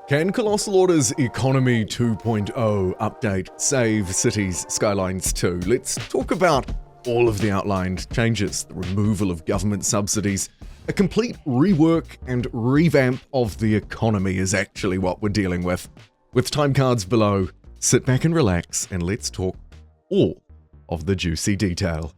Can Colossal Order's Economy 2.0 update save Cities Skylines 2? Let's talk about all of the outlined changes, the removal of government subsidies, a complete rework and revamp of the economy is actually what we're dealing with. With time cards below, sit back and relax and let's talk all of the juicy detail.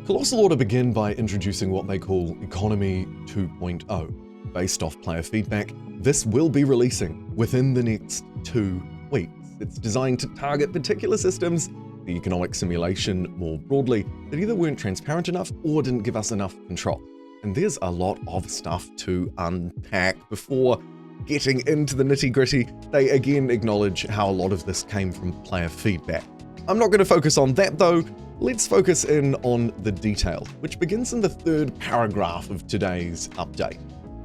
Colossal Order begin by introducing what they call Economy 2.0. Based off player feedback, this will be releasing within the next 2 weeks. It's designed to target particular systems, the economic simulation more broadly, that either weren't transparent enough or didn't give us enough control. And there's a lot of stuff to unpack. Before getting into the nitty-gritty, they again acknowledge how a lot of this came from player feedback. I'm not going to focus on that though. Let's focus in on the detail, which begins in the 3rd paragraph of today's update.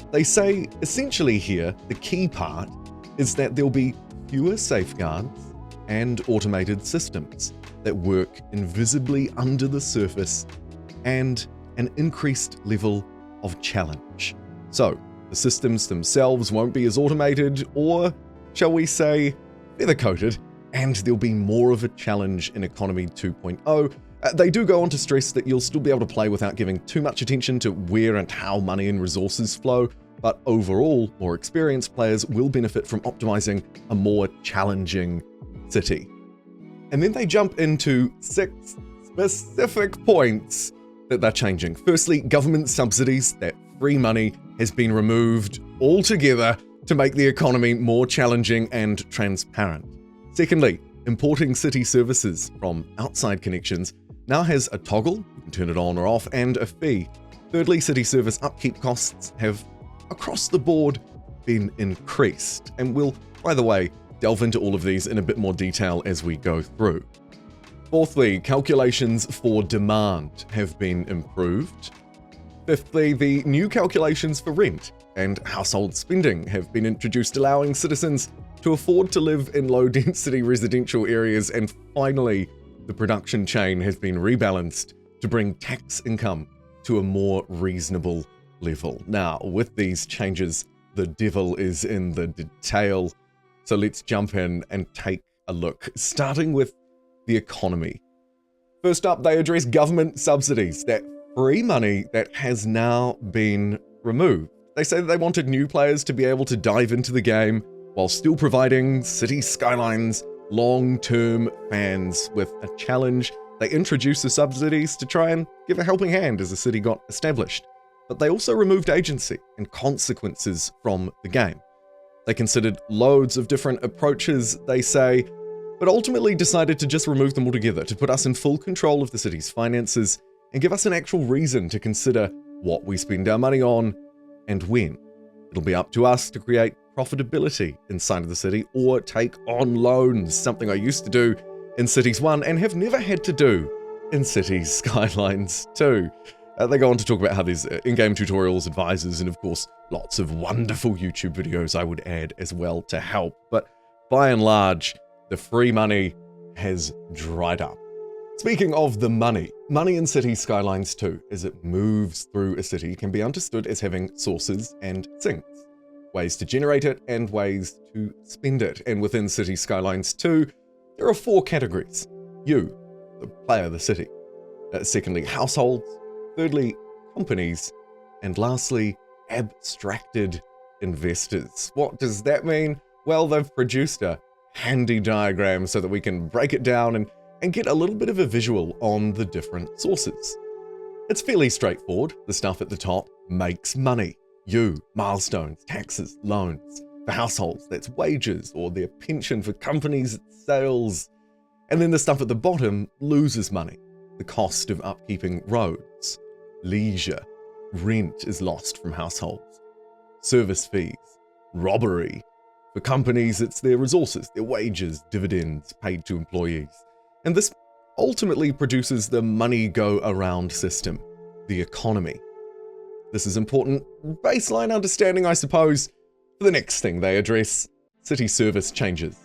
They say, essentially here, the key part is that there'll be fewer safeguards and automated systems that work invisibly under the surface and an increased level of challenge. So, the systems themselves won't be as automated or, shall we say, feather-coated, and there'll be more of a challenge in Economy 2.0. They do go on to stress that you'll still be able to play without giving too much attention to where and how money and resources flow, but overall, more experienced players will benefit from optimizing a more challenging city. And then they jump into 6 specific points that they're changing. Firstly, government subsidies, that free money has been removed altogether to make the economy more challenging and transparent. Secondly, importing city services from outside connections now has a toggle, you can turn it on or off, and a fee. Thirdly, city service upkeep costs have, across the board, been increased. And we'll, by the way, delve into all of these in a bit more detail as we go through. Fourthly, calculations for demand have been improved. Fifthly, the new calculations for rent and household spending have been introduced, allowing citizens to afford to live in low-density residential areas. And finally, the production chain has been rebalanced to bring tax income to a more reasonable level. Now, with these changes, the devil is in the detail. So let's jump in and take a look, starting with the economy. First up, they address government subsidies, that free money that has now been removed. They say that they wanted new players to be able to dive into the game while still providing City Skylines long-term fans with a challenge. They introduced the subsidies to try and give a helping hand as the city got established. But they also removed agency and consequences from the game. They considered loads of different approaches, they say, but ultimately decided to just remove them altogether to put us in full control of the city's finances and give us an actual reason to consider what we spend our money on and when. It'll be up to us to create profitability inside of the city or take on loans, something I used to do in Cities 1 and have never had to do in Cities Skylines 2. They go on to talk about how there's in-game tutorials, advisors, and of course, lots of wonderful YouTube videos I would add as well to help. But by and large, the free money has dried up. Speaking of the money in Cities Skylines 2, as it moves through a city, can be understood as having sources and sinks, ways to generate it and ways to spend it. And within Cities Skylines 2, there are 4 categories. You, the player, the city. Secondly, households. Thirdly, companies. And lastly, abstracted investors. What does that mean? Well, they've produced a handy diagram so that we can break it down and get a little bit of a visual on the different sources. It's fairly straightforward. The stuff at the top makes money. You, milestones, taxes, loans. For households, that's wages, or their pension. For companies, it's sales. And then the stuff at the bottom loses money. The cost of upkeeping roads. Leisure. Rent is lost from households. Service fees. Robbery. For companies, it's their resources, their wages, dividends paid to employees. And this ultimately produces the money-go-around system, the economy. This is important baseline understanding, I suppose, for the next thing they address, city service changes.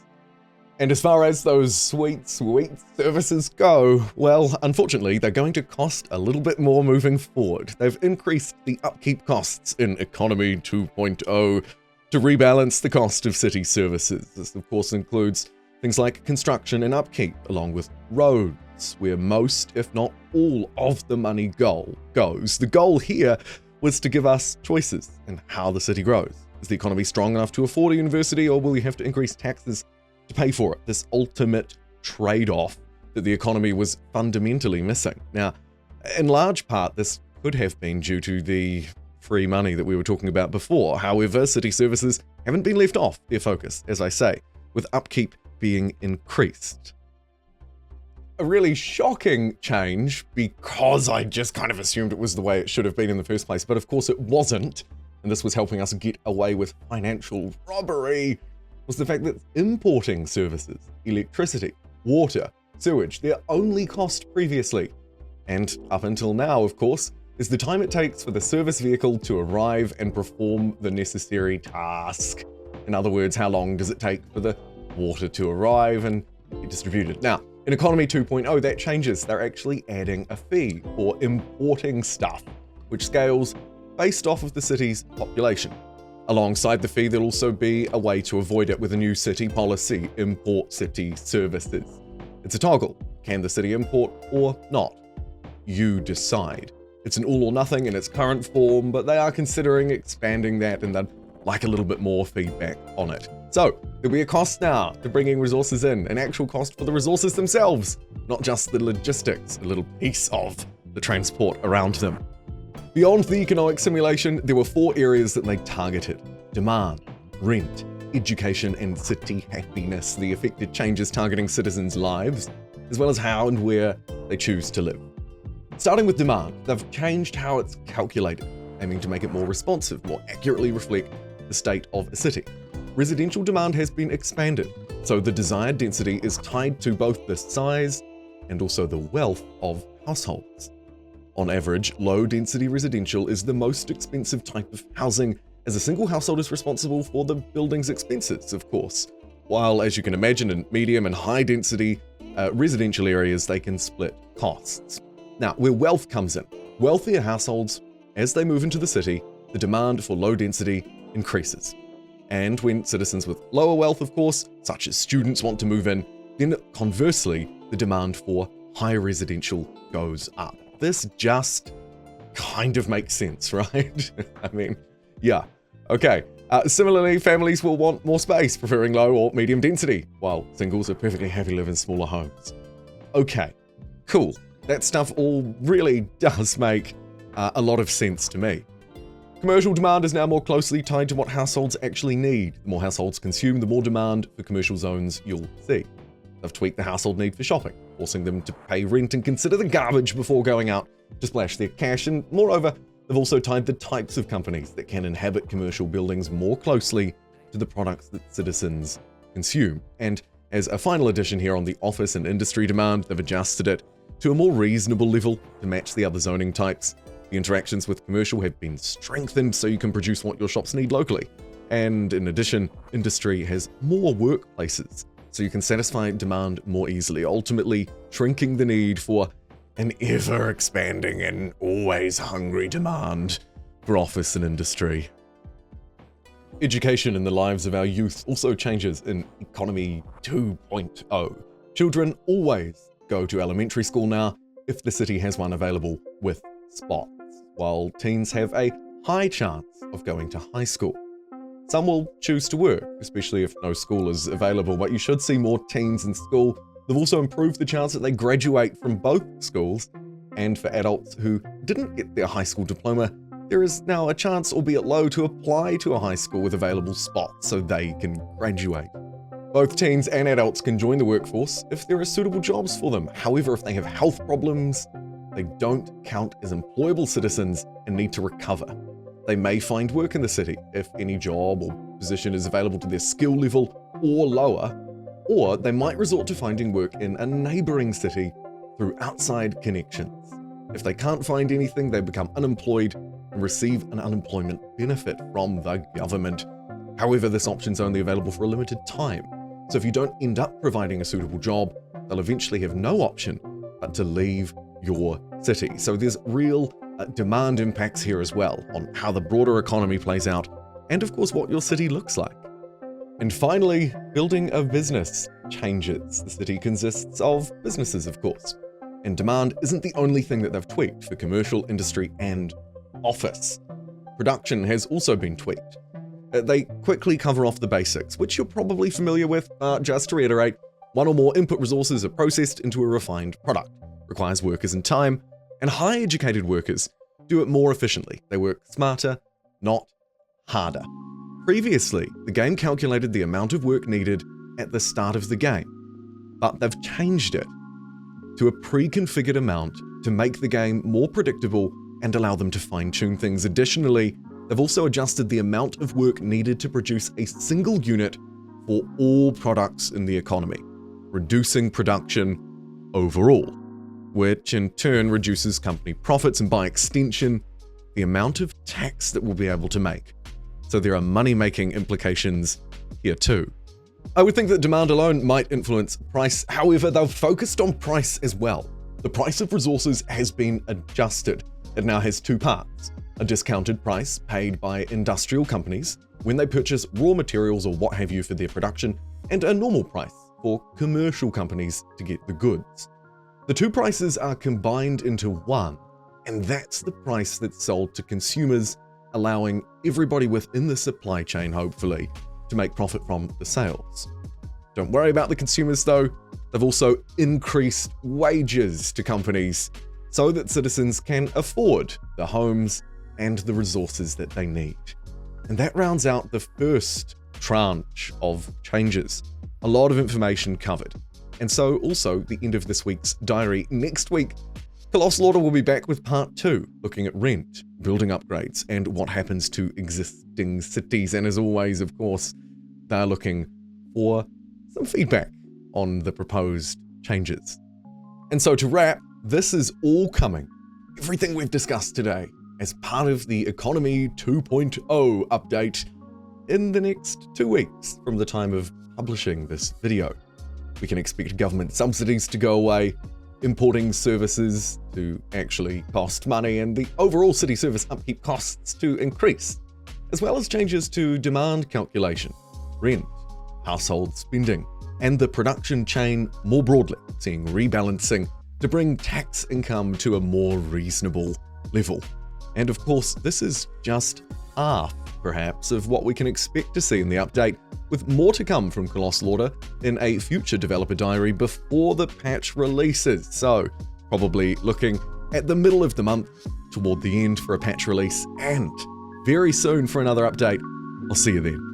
And as far as those sweet services go, well, unfortunately, they're going to cost a little bit more moving forward. They've increased the upkeep costs in Economy 2.0 to rebalance the cost of city services. This, of course, includes things like construction and upkeep, along with roads, where most, if not all, of the money goes. The goal here was to give us choices in how the city grows. Is the economy strong enough to afford a university, or will you have to increase taxes to pay for it? This ultimate trade-off that the economy was fundamentally missing. Now, in large part, this could have been due to the free money that we were talking about before. However, city services haven't been left off their focus, as I say, with upkeep being increased. A really shocking change, because I just kind of assumed it was the way it should have been in the first place, but of course it wasn't, and this was helping us get away with financial robbery, was the fact that importing services, electricity, water, sewage, their only cost previously, and up until now, of course, is the time it takes for the service vehicle to arrive and perform the necessary task. In other words, how long does it take for the water to arrive and be distributed? Now, in Economy 2.0, that changes. They're actually adding a fee for importing stuff, which scales based off of the city's population. Alongside the fee, there'll also be a way to avoid it with a new city policy, import city services. It's a toggle. Can the city import or not? You decide. It's an all or nothing in its current form, but they are considering expanding that, and they'd like a little bit more feedback on it. So, there'll be a cost now to bringing resources in, an actual cost for the resources themselves, not just the logistics, a little piece of the transport around them. Beyond the economic simulation, there were 4 areas that they targeted: demand, rent, education, and city happiness. The affected changes targeting citizens' lives, as well as how and where they choose to live. Starting with demand, they've changed how it's calculated, aiming to make it more responsive, more accurately reflect the state of a city. Residential demand has been expanded, so the desired density is tied to both the size and also the wealth of households. On average, low-density residential is the most expensive type of housing, as a single household is responsible for the building's expenses, of course, while, as you can imagine, in medium and high-density residential areas, they can split costs. Now, where wealth comes in, wealthier households, as they move into the city, the demand for low density increases. And when citizens with lower wealth, of course, such as students, want to move in, then conversely, the demand for high residential goes up. This just kind of makes sense, right? I mean, yeah. Okay. Similarly, families will want more space, preferring low or medium density, while singles are perfectly happy to live in smaller homes. Okay, cool. That stuff all really does make a lot of sense to me. Commercial demand is now more closely tied to what households actually need. The more households consume, the more demand for commercial zones you'll see. They've tweaked the household need for shopping, forcing them to pay rent and consider the garbage before going out to splash their cash, and moreover, they've also tied the types of companies that can inhabit commercial buildings more closely to the products that citizens consume. And as a final addition here on the office and industry demand, they've adjusted it to a more reasonable level to match the other zoning types. The interactions with commercial have been strengthened so you can produce what your shops need locally. And in addition, industry has more workplaces, so you can satisfy demand more easily, ultimately shrinking the need for an ever-expanding and always hungry demand for office and industry. Education in the lives of our youth also changes in Economy 2.0. Children always go to elementary school now if the city has one available with spots, while teens have a high chance of going to high school. Some will choose to work, especially if no school is available, but you should see more teens in school. They've also improved the chance that they graduate from both schools, and for adults who didn't get their high school diploma, there is now a chance, albeit low, to apply to a high school with available spots so they can graduate. Both teens and adults can join the workforce if there are suitable jobs for them. However, if they have health problems, they don't count as employable citizens and need to recover. They may find work in the city if any job or position is available to their skill level or lower, or they might resort to finding work in a neighboring city through outside connections. If they can't find anything, they become unemployed and receive an unemployment benefit from the government. However, this option's only available for a limited time. So if you don't end up providing a suitable job, they'll eventually have no option but to leave your city. So there's real demand impacts here as well on how the broader economy plays out and of course what your city looks like. And finally, building a business changes. The city consists of businesses, of course, and demand isn't the only thing that they've tweaked for commercial, industry, and office. Production has also been tweaked. They quickly cover off the basics, which you're probably familiar with, but just to reiterate, one or more input resources are processed into a refined product, requires workers and time, and high-educated workers do it more efficiently. They work smarter, not harder. Previously, the game calculated the amount of work needed at the start of the game, but they've changed it to a pre-configured amount to make the game more predictable and allow them to fine-tune things. Additionally, they've also adjusted the amount of work needed to produce a single unit for all products in the economy, reducing production overall, which in turn reduces company profits and by extension, the amount of tax that we'll be able to make. So there are money-making implications here too. I would think that demand alone might influence price. However, they've focused on price as well. The price of resources has been adjusted. It now has two parts: a discounted price paid by industrial companies when they purchase raw materials or what have you for their production, and a normal price for commercial companies to get the goods. The two prices are combined into one, and that's the price that's sold to consumers, allowing everybody within the supply chain, hopefully, to make profit from the sales. Don't worry about the consumers though. They've also increased wages to companies so that citizens can afford the homes and the resources that they need. And that rounds out the first tranche of changes. A lot of information covered. And so also the end of this week's diary. Next week, Colossal Order will be back with part 2, looking at rent, building upgrades, and what happens to existing cities. And as always, of course, they're looking for some feedback on the proposed changes. And so to wrap, this is all coming, everything we've discussed today, as part of the Economy 2.0 update in the next 2 weeks from the time of publishing this video. We can expect government subsidies to go away, importing services to actually cost money, and the overall city service upkeep costs to increase, as well as changes to demand calculation, rent, household spending, and the production chain more broadly, seeing rebalancing to bring tax income to a more reasonable level. And of course, this is just half, perhaps, of what we can expect to see in the update, with more to come from Colossal Order in a future developer diary before the patch releases. So, probably looking at the middle of the month, toward the end for a patch release, and very soon for another update. I'll see you then.